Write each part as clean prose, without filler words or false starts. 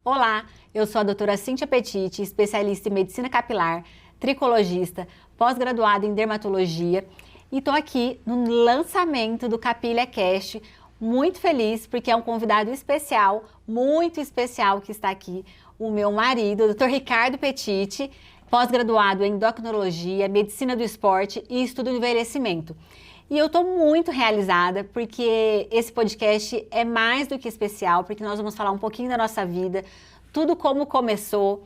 Olá, eu sou a doutora Cíntia Petiti, especialista em medicina capilar, tricologista, pós-graduada em dermatologia e estou aqui no lançamento do Capilha Cast, muito feliz porque é um convidado especial, muito especial que está aqui, o meu marido, o Dr. Ricardo Petiti, pós-graduado em endocrinologia, medicina do esporte e estudo do envelhecimento. E eu estou muito realizada porque esse podcast é mais do que especial, porque nós vamos falar um pouquinho da nossa vida, tudo como começou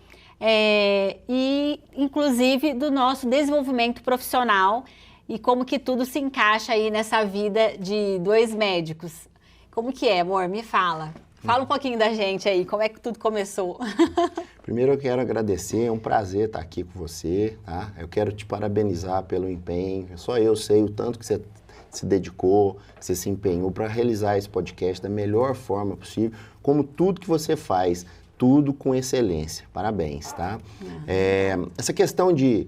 e inclusive do nosso desenvolvimento profissional e como que tudo se encaixa aí nessa vida de dois médicos. Como que é, amor? Me fala. Fala um pouquinho da gente aí, como é que tudo começou? Primeiro eu quero agradecer, é um prazer estar aqui com você, tá? Eu quero te parabenizar pelo empenho, só eu sei o tanto que você se dedicou, que você se empenhou para realizar esse podcast da melhor forma possível, como tudo que você faz, tudo com excelência. Parabéns, tá? Essa questão de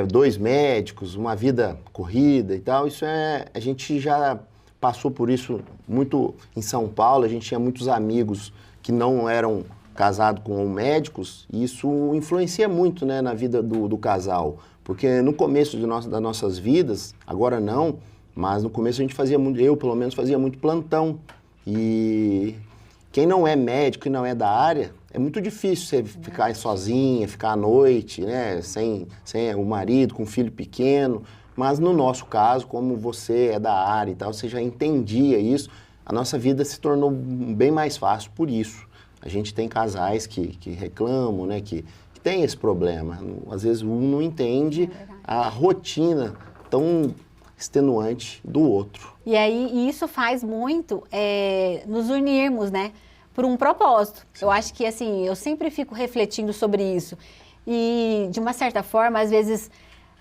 dois médicos, uma vida corrida e tal, isso a gente já passou por isso muito em São Paulo, a gente tinha muitos amigos que não eram casados com médicos, e isso influencia muito, né, na vida do casal, porque no começo das nossas vidas, agora não, mas no começo a gente fazia muito, eu pelo menos fazia muito plantão, e quem não é médico e não é da área, é muito difícil você ficar sozinha, ficar à noite, né, sem o marido, com um filho pequeno. Mas no nosso caso, como você é da área e tal, você já entendia isso, a nossa vida se tornou bem mais fácil por isso. A gente tem casais que reclamam, né, que tem esse problema. Às vezes um não entende a rotina tão extenuante do outro. E aí isso faz muito nos unirmos, né, por um propósito. Sim. Eu acho que, assim, eu sempre fico refletindo sobre isso. E, de uma certa forma, às vezes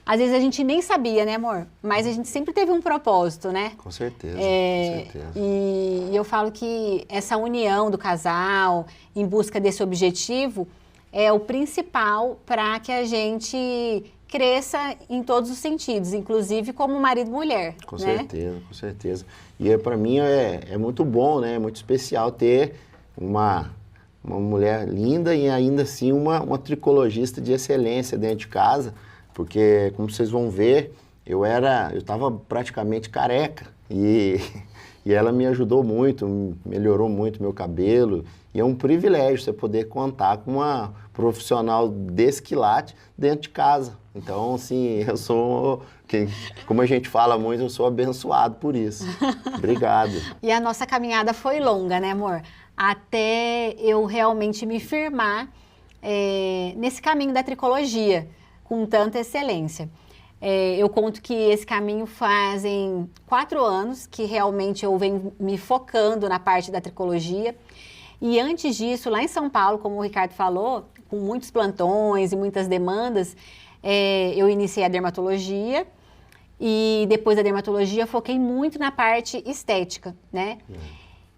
a gente nem sabia, né, amor? Mas a gente sempre teve um propósito, né? Com certeza, com certeza. E eu falo que essa união do casal em busca desse objetivo é o principal para que a gente cresça em todos os sentidos, inclusive como marido e mulher. Com né? certeza, com certeza. E para mim é muito bom, né? É muito especial ter uma mulher linda e ainda assim uma tricologista de excelência dentro de casa. Porque, como vocês vão ver, eu estava praticamente careca e ela me ajudou muito, melhorou muito meu cabelo. E é um privilégio você poder contar com uma profissional desse quilate dentro de casa. Então, assim, eu sou, como a gente fala muito, eu sou abençoado por isso. Obrigado. E a nossa caminhada foi longa, né, amor? Até eu realmente me firmar nesse caminho da tricologia, com tanta excelência. Eu conto que esse caminho fazem 4 anos que realmente eu venho me focando na parte da tricologia. E antes disso, lá em São Paulo, como o Ricardo falou, com muitos plantões e muitas demandas, eu iniciei a dermatologia e depois da dermatologia foquei muito na parte estética, né?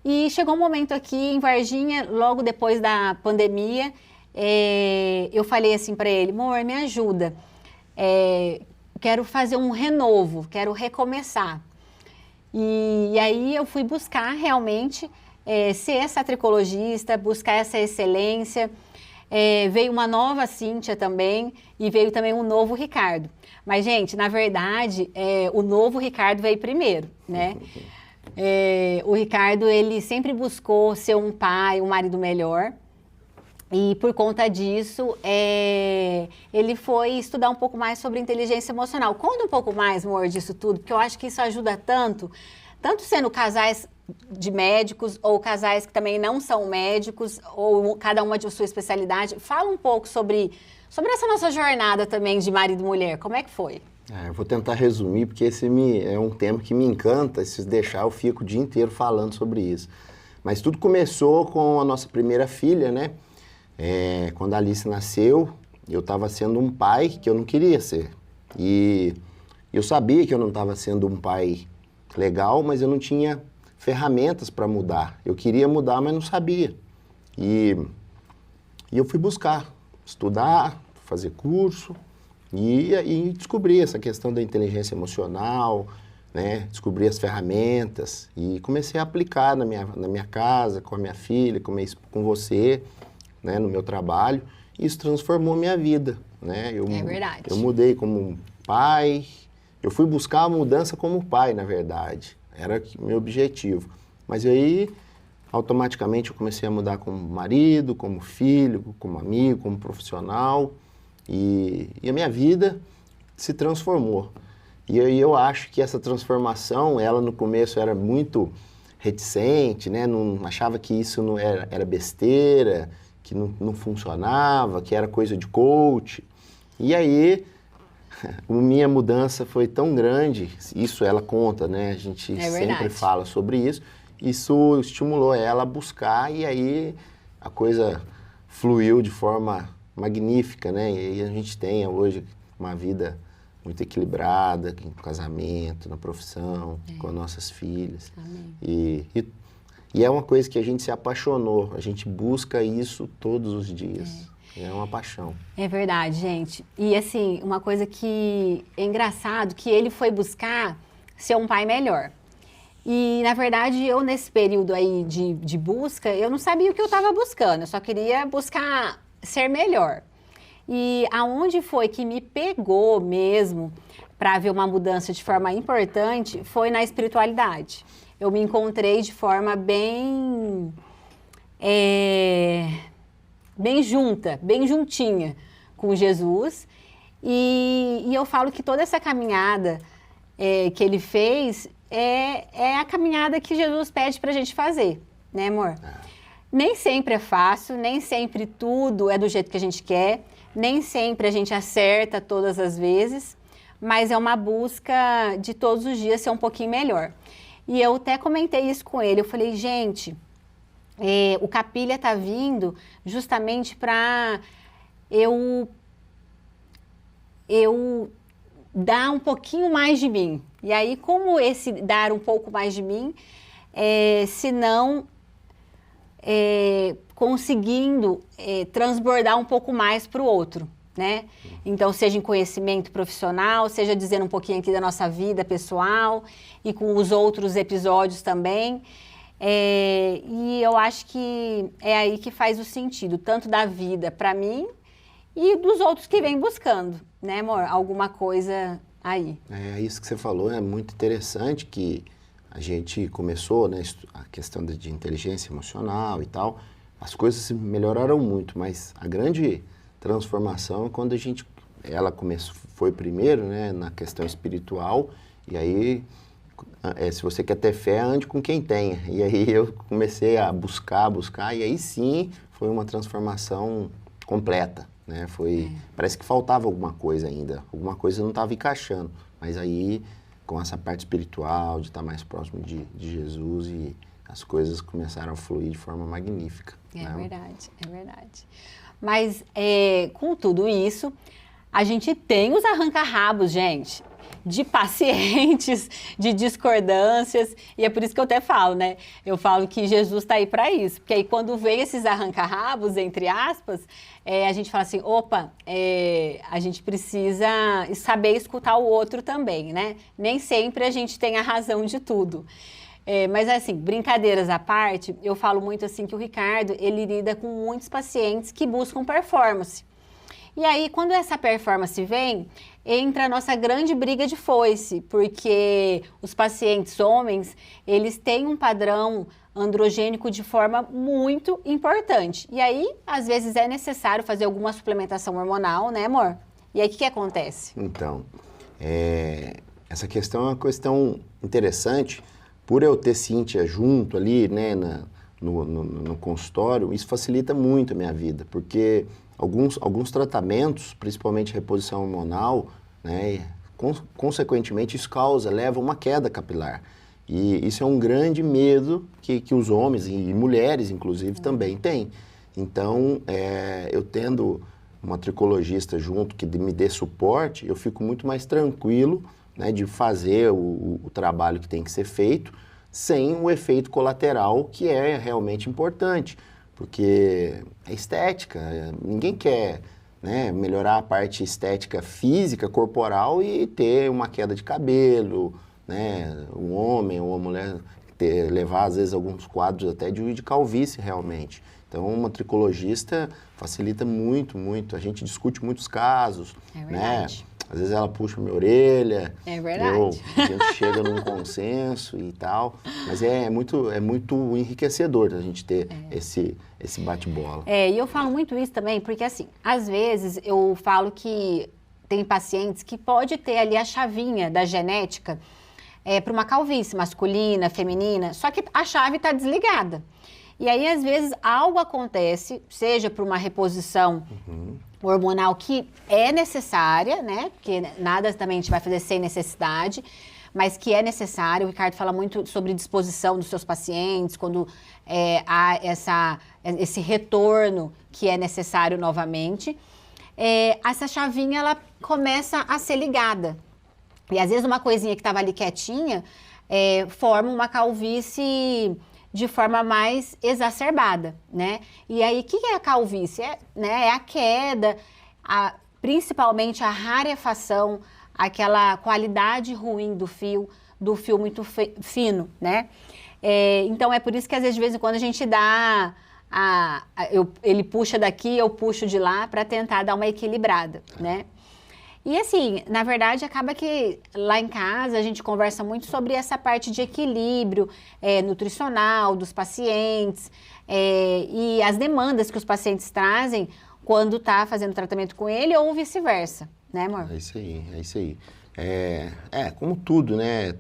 E chegou um momento aqui em Varginha, logo depois da pandemia, eu falei assim para ele, amor, me ajuda, quero fazer um renovo, quero recomeçar. E aí eu fui buscar realmente ser essa tricologista, buscar essa excelência. Veio uma nova Cíntia também e veio também um novo Ricardo. Mas, gente, na verdade, o novo Ricardo veio primeiro, né? O Ricardo, ele sempre buscou ser um pai, um marido melhor. E por conta disso, ele foi estudar um pouco mais sobre inteligência emocional. Conta um pouco mais, amor, disso tudo, porque eu acho que isso ajuda tanto sendo casais de médicos ou casais que também não são médicos, ou cada uma de sua especialidade. Fala um pouco sobre essa nossa jornada também de marido e mulher. Como é que foi? Eu vou tentar resumir, porque esse é um tema que me encanta. Se deixar, eu fico o dia inteiro falando sobre isso. Mas tudo começou com a nossa primeira filha, né? Quando a Alice nasceu, eu estava sendo um pai que eu não queria ser. E eu sabia que eu não estava sendo um pai legal, mas eu não tinha ferramentas para mudar. Eu queria mudar, mas não sabia. E eu fui buscar, estudar, fazer curso e descobri essa questão da inteligência emocional, né? Descobri as ferramentas e comecei a aplicar na minha casa, com a minha filha, com você, né? No meu trabalho. Isso transformou minha vida, né? É verdade. Eu mudei como pai, eu fui buscar a mudança como pai, na verdade. Era o meu objetivo. Mas aí, automaticamente, eu comecei a mudar como marido, como filho, como amigo, como profissional. E a minha vida se transformou. E aí eu acho que essa transformação, ela no começo era muito reticente, né? Não achava que isso não era besteira, que não funcionava, que era coisa de coach. E aí, a minha mudança foi tão grande, isso ela conta, né? A gente sempre fala sobre isso. Isso estimulou ela a buscar e aí a coisa fluiu de forma magnífica, né? E aí a gente tem hoje uma vida muito equilibrada, no casamento, na profissão, com as nossas filhas. Amém. E é uma coisa que a gente se apaixonou, a gente busca isso todos os dias. É uma paixão. É verdade, gente. E assim, uma coisa que é engraçado, que ele foi buscar ser um pai melhor. E, na verdade, eu nesse período aí de busca, eu não sabia o que eu estava buscando, eu só queria buscar ser melhor. E aonde foi que me pegou mesmo para ver uma mudança de forma importante foi na espiritualidade. Eu me encontrei de forma bem junta, bem juntinha com Jesus. E eu falo que toda essa caminhada que ele fez é a caminhada que Jesus pede para a gente fazer, né, amor? Nem sempre é fácil, nem sempre tudo é do jeito que a gente quer, nem sempre a gente acerta todas as vezes, mas é uma busca de todos os dias ser um pouquinho melhor. E eu até comentei isso com ele, eu falei, gente, o Capilha tá vindo justamente para eu dar um pouquinho mais de mim. E aí, como esse dar um pouco mais de mim, se não conseguindo transbordar um pouco mais para o outro, né? Então, seja em conhecimento profissional, seja dizendo um pouquinho aqui da nossa vida pessoal e com os outros episódios também. E eu acho que é aí que faz o sentido, tanto da vida para mim e dos outros que vêm buscando, né, amor? Alguma coisa aí. Isso que você falou é muito interessante, que a gente começou, né, a questão de inteligência emocional e tal, as coisas melhoraram muito, mas a grande transformação é quando ela foi primeiro, né, na questão espiritual, e aí, se você quer ter fé, ande com quem tenha. E aí eu comecei a buscar, e aí sim foi uma transformação completa, né? Parece que faltava alguma coisa ainda, alguma coisa não estava encaixando, mas aí com essa parte espiritual, de estar mais próximo de Jesus, e as coisas começaram a fluir de forma magnífica. É né? verdade, é verdade. Mas com tudo isso, a gente tem os arranca-rabos, gente, de pacientes, de discordâncias, e é por isso que eu até falo, né? Eu falo que Jesus está aí para isso, porque aí quando vem esses arranca-rabos, entre aspas, a gente fala assim, opa, a gente precisa saber escutar o outro também, né? Nem sempre a gente tem a razão de tudo. Mas assim, brincadeiras à parte, eu falo muito assim que o Ricardo, ele lida com muitos pacientes que buscam performance. E aí, quando essa performance vem, entra a nossa grande briga de foice, porque os pacientes homens, eles têm um padrão androgênico de forma muito importante. E aí, às vezes, é necessário fazer alguma suplementação hormonal, né, amor? E aí, o que acontece? Então, essa questão é uma questão interessante. Por eu ter Cíntia junto ali, né, no consultório, isso facilita muito a minha vida, porque alguns tratamentos, principalmente reposição hormonal, né, consequentemente isso leva a uma queda capilar. E isso é um grande medo que os homens e mulheres, inclusive, também têm. Então, eu tendo uma tricologista junto que me dê suporte, eu fico muito mais tranquilo, né, de fazer o trabalho que tem que ser feito, sem o efeito colateral, que é realmente importante. Porque é estética, ninguém quer, né, melhorar a parte estética física, corporal, e ter uma queda de cabelo, né? Um homem ou uma mulher levar, às vezes, alguns quadros até de calvície, realmente. Então, uma tricologista facilita muito, muito. A gente discute muitos casos, né? Às vezes ela puxa minha orelha. É verdade. A gente chega num consenso e tal. Mas é muito enriquecedor a gente ter esse bate-bola. E eu falo muito isso também, porque assim, às vezes eu falo que tem pacientes que pode ter ali a chavinha da genética para uma calvície masculina, feminina, só que a chave está desligada. E aí, às vezes, algo acontece, seja por uma reposição hormonal que é necessária, né? Porque nada também a gente vai fazer sem necessidade, mas que é necessário. O Ricardo fala muito sobre disposição dos seus pacientes, quando há esse retorno que é necessário novamente. Essa chavinha, ela começa a ser ligada. E, às vezes, uma coisinha que estava ali quietinha forma uma calvície de forma mais exacerbada, né? E aí, o que é a calvície? É a queda, principalmente a rarefação, aquela qualidade ruim do fio muito fino, né? Então, é por isso que, às vezes, de vez em quando, a gente dá... ele puxa daqui, eu puxo de lá, para tentar dar uma equilibrada, né? E assim, na verdade, acaba que lá em casa a gente conversa muito sobre essa parte de equilíbrio nutricional dos pacientes e as demandas que os pacientes trazem quando está fazendo tratamento com ele ou vice-versa, né, amor? É isso aí. Como tudo, né?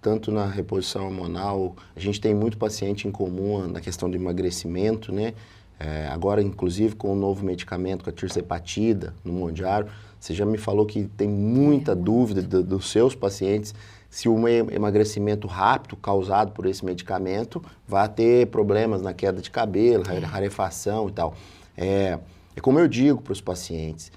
Tanto na reposição hormonal, a gente tem muito paciente em comum na questão do emagrecimento, né? Agora, inclusive, com o novo medicamento, com a tirzepatida, no Mounjaro, você já me falou que tem muita dúvida dos seus pacientes se o emagrecimento rápido causado por esse medicamento vai ter problemas na queda de cabelo, rarefação e tal. É como eu digo para os pacientes,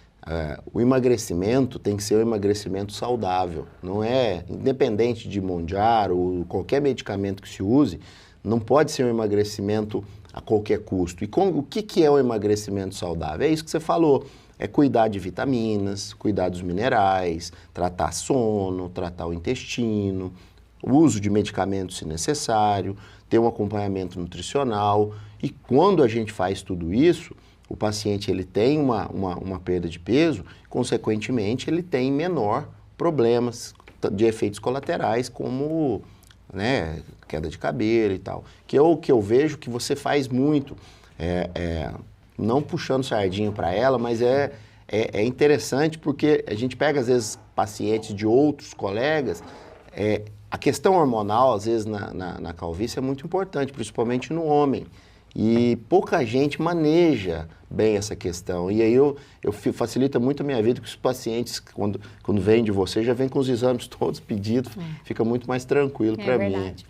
o emagrecimento tem que ser um emagrecimento saudável. Não é, independente de Mounjaro ou qualquer medicamento que se use, não pode ser um emagrecimento a qualquer custo. E o que é o emagrecimento saudável? É isso que você falou. É cuidar de vitaminas, cuidar dos minerais, tratar sono, tratar o intestino, o uso de medicamentos se necessário, ter um acompanhamento nutricional. E quando a gente faz tudo isso, o paciente ele tem uma perda de peso, consequentemente ele tem menor problemas de efeitos colaterais como queda de cabelo e tal. Que eu vejo que você faz muito, não puxando sardinha para ela, mas é interessante porque a gente pega às vezes pacientes de outros colegas, a questão hormonal às vezes na calvície é muito importante, principalmente no homem. E pouca gente maneja bem essa questão. E aí facilita muito a minha vida, que os pacientes, quando vêm de você, já vêm com os exames todos pedidos, fica muito mais tranquilo para mim. É verdade.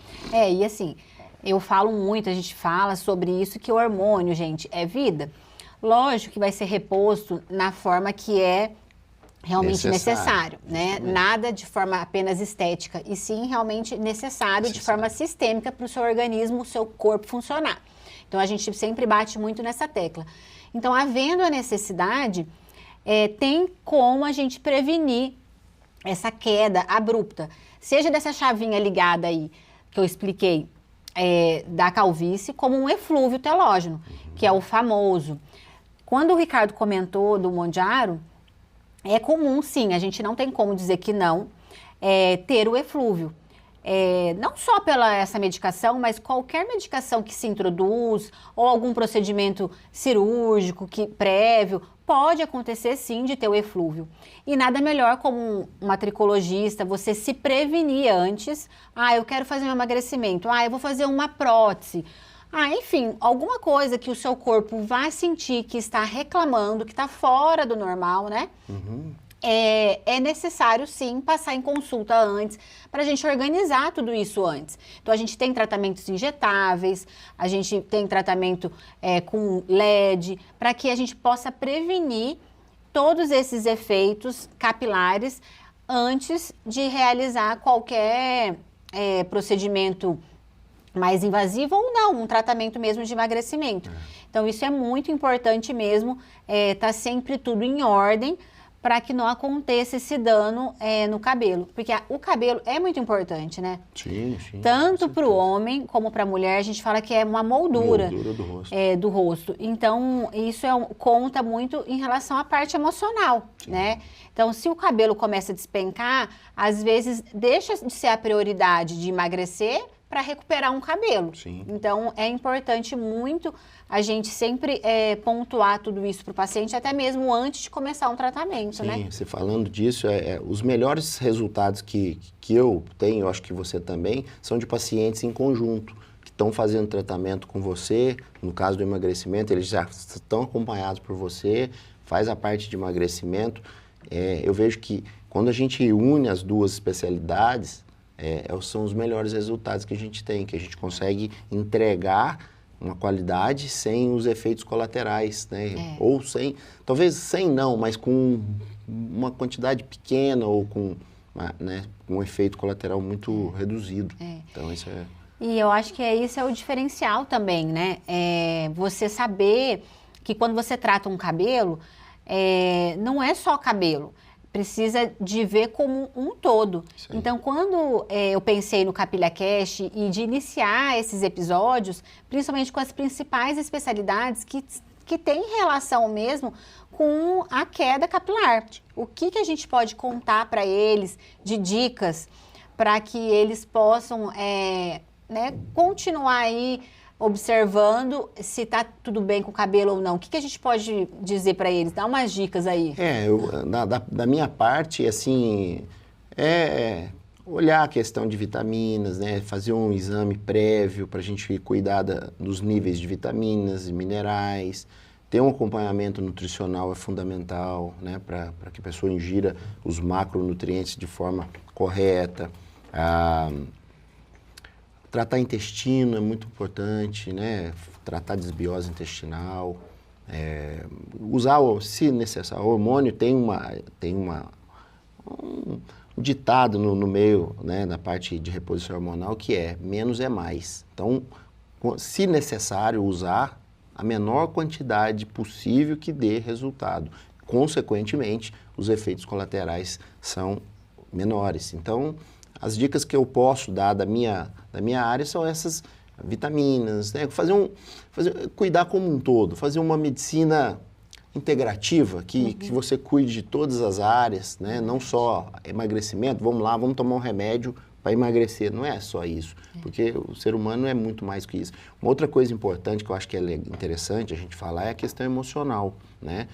E assim, eu falo muito, a gente fala sobre isso, que o hormônio, gente, é vida. Lógico que vai ser reposto na forma que é realmente necessário, né? Nada de forma apenas estética, e sim realmente necessário de forma sistêmica para o seu organismo, o seu corpo funcionar. Então, a gente sempre bate muito nessa tecla. Então, havendo a necessidade, tem como a gente prevenir essa queda abrupta. Seja dessa chavinha ligada aí, que eu expliquei, da calvície, como um eflúvio telógeno, que é o famoso. Quando o Ricardo comentou do Mounjaro, é comum, sim, a gente não tem como dizer que não, ter o eflúvio. Não só pela essa medicação, mas qualquer medicação que se introduz ou algum procedimento cirúrgico prévio, pode acontecer sim de ter o eflúvio. E nada melhor como uma tricologista, você se prevenir antes. Eu quero fazer um emagrecimento, eu vou fazer uma prótese. Enfim, alguma coisa que o seu corpo vai sentir que está reclamando, que está fora do normal, né? É necessário, sim, passar em consulta antes, para a gente organizar tudo isso antes. Então, a gente tem tratamentos injetáveis, a gente tem tratamento com LED, para que a gente possa prevenir todos esses efeitos capilares antes de realizar qualquer procedimento mais invasivo ou não, um tratamento mesmo de emagrecimento. Então, isso é muito importante mesmo, tá sempre tudo em ordem, para que não aconteça esse dano no cabelo. Porque o cabelo é muito importante, né? Sim. Tanto para o homem como para a mulher, a gente fala que é uma moldura do rosto. Do rosto. Então, isso conta muito em relação à parte emocional, né? Então, se o cabelo começa a despencar, às vezes deixa de ser a prioridade de emagrecer para recuperar um cabelo. Sim. Então, é importante muito a gente sempre pontuar tudo isso para o paciente, até mesmo antes de começar um tratamento, né? Sim, você falando disso, os melhores resultados que eu tenho, eu acho que você também, são de pacientes em conjunto, que estão fazendo tratamento com você, no caso do emagrecimento, eles já estão acompanhados por você, faz a parte de emagrecimento. Eu vejo que quando a gente une as duas especialidades, são os melhores resultados que a gente tem, que a gente consegue entregar uma qualidade sem os efeitos colaterais, né? Ou talvez sem não, mas com uma quantidade pequena ou com um efeito colateral muito reduzido. Então, isso é... E eu acho que isso é o diferencial também, né? Você saber que quando você trata um cabelo, não é só cabelo. Precisa de ver como um todo. Então, quando eu pensei no Capilha Cast e de iniciar esses episódios, principalmente com as principais especialidades que têm relação mesmo com a queda capilar. O que a gente pode contar para eles de dicas para que eles possam continuar aí observando se está tudo bem com o cabelo ou não. O que a gente pode dizer para eles? Dá umas dicas aí. Da minha parte, assim, olhar a questão de vitaminas, né? Fazer um exame prévio para a gente cuidar dos níveis de vitaminas e minerais. Ter um acompanhamento nutricional é fundamental, né? Para que a pessoa ingira os macronutrientes de forma correta. Tratar intestino é muito importante, né? Tratar desbiose intestinal, usar, se necessário, o hormônio tem um ditado no meio, né, na parte de reposição hormonal, que é menos é mais. Então, se necessário, usar a menor quantidade possível que dê resultado. Consequentemente, os efeitos colaterais são menores. Então, as dicas que eu posso dar da minha área são essas vitaminas, né? Cuidar como um todo, fazer uma medicina integrativa, que você cuide de todas as áreas, né? Não só emagrecimento, vamos tomar um remédio para emagrecer, não é só isso, porque o ser humano é muito mais que isso. Uma outra coisa importante que eu acho que é interessante a gente falar é a questão emocional, né?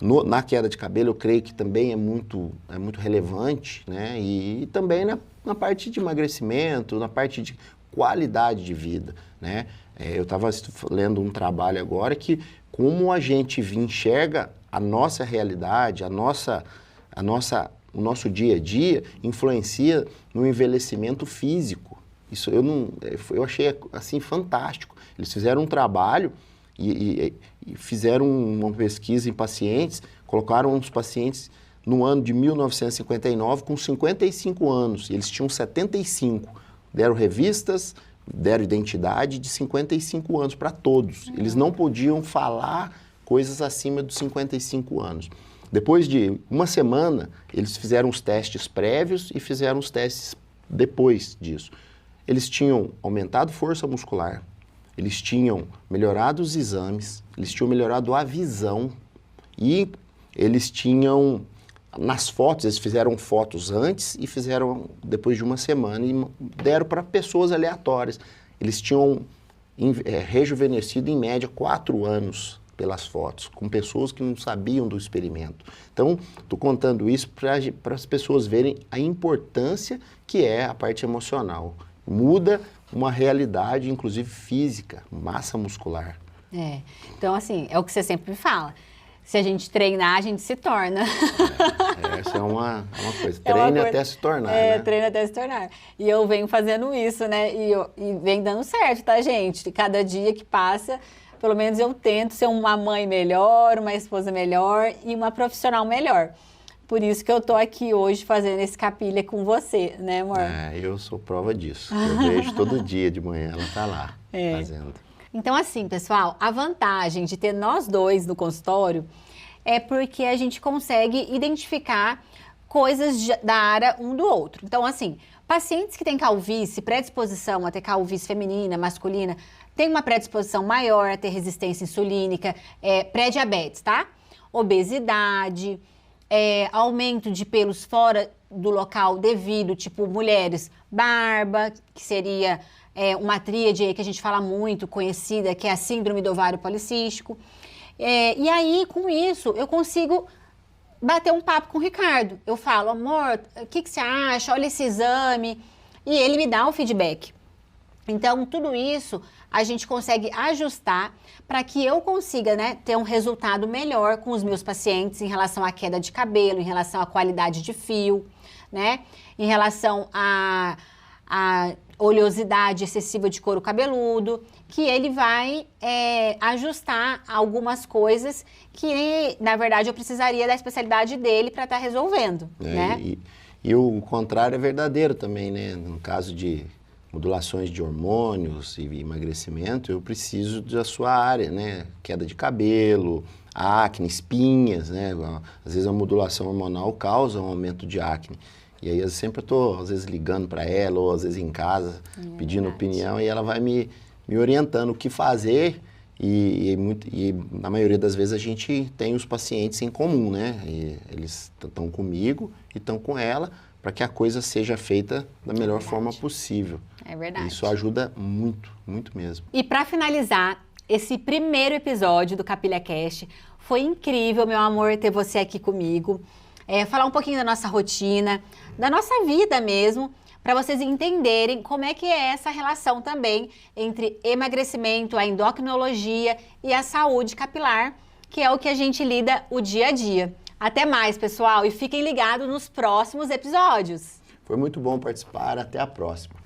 Na queda de cabelo, eu creio que também é muito relevante, né? E também na parte de emagrecimento, na parte de qualidade de vida, né? Eu estava lendo um trabalho agora que como a gente enxerga a nossa realidade, o nosso dia a dia influencia no envelhecimento físico. Isso eu achei assim fantástico. Eles fizeram um trabalho e fizeram uma pesquisa em pacientes, colocaram os pacientes no ano de 1959 com 55 anos, e eles tinham 75, deram revistas, deram identidade de 55 anos para todos. Eles não podiam falar coisas acima dos 55 anos. Depois de uma semana, eles fizeram os testes prévios e fizeram os testes depois disso. Eles tinham aumentado força muscular, eles tinham melhorado os exames, eles tinham melhorado a visão e eles tinham, nas fotos, eles fizeram fotos antes e fizeram depois de uma semana e deram para pessoas aleatórias. Eles tinham rejuvenescido em média 4 anos pelas fotos, com pessoas que não sabiam do experimento. Então, estou contando isso para as pessoas verem a importância que é a parte emocional. Muda uma realidade, inclusive física, massa muscular. Então, assim, é o que você sempre fala. Se a gente treinar, a gente se torna. Essa é uma coisa. Treine até se tornar, né? Treine até se tornar. E eu venho fazendo isso, né? E vem dando certo, tá, gente? Cada dia que passa, pelo menos eu tento ser uma mãe melhor, uma esposa melhor e uma profissional melhor. Por isso que eu tô aqui hoje fazendo esse capilha com você, né, amor? Eu sou prova disso. Eu vejo todo dia de manhã, ela tá lá fazendo. Então, assim, pessoal, a vantagem de ter nós dois no consultório é porque a gente consegue identificar coisas da área um do outro. Então, assim, pacientes que têm calvície, predisposição a ter calvície feminina, masculina, tem uma predisposição maior a ter resistência insulínica, pré-diabetes, tá? Obesidade, aumento de pelos fora do local devido, tipo mulheres, barba, que seria uma tríade aí que a gente fala muito, conhecida, que é a síndrome do ovário policístico. E aí, com isso, eu consigo bater um papo com o Ricardo. Eu falo, amor, o que você acha? Olha esse exame. E ele me dá o feedback. Então, tudo isso a gente consegue ajustar para que eu consiga, né, ter um resultado melhor com os meus pacientes em relação à queda de cabelo, em relação à qualidade de fio, né, em relação à oleosidade excessiva de couro cabeludo, que ele vai ajustar algumas coisas que, na verdade, eu precisaria da especialidade dele para estar resolvendo, né? E o contrário é verdadeiro também, né? No caso de modulações de hormônios e emagrecimento, eu preciso da sua área, né? Queda de cabelo, acne, espinhas, né? Às vezes a modulação hormonal causa um aumento de acne. E aí sempre eu tô, às vezes, ligando para ela, ou às vezes em casa, pedindo opinião, e ela vai me orientando o que fazer. E na maioria das vezes a gente tem os pacientes em comum, né? E eles estão comigo e estão com ela, para que a coisa seja feita da melhor forma possível. É verdade. Isso ajuda muito, muito mesmo. E para finalizar, esse primeiro episódio do Capilha Cast, foi incrível, meu amor, ter você aqui comigo. Falar um pouquinho da nossa rotina, da nossa vida mesmo, para vocês entenderem como é que é essa relação também entre emagrecimento, a endocrinologia e a saúde capilar, que é o que a gente lida o dia a dia. Até mais, pessoal, e fiquem ligados nos próximos episódios. Foi muito bom participar, até a próxima.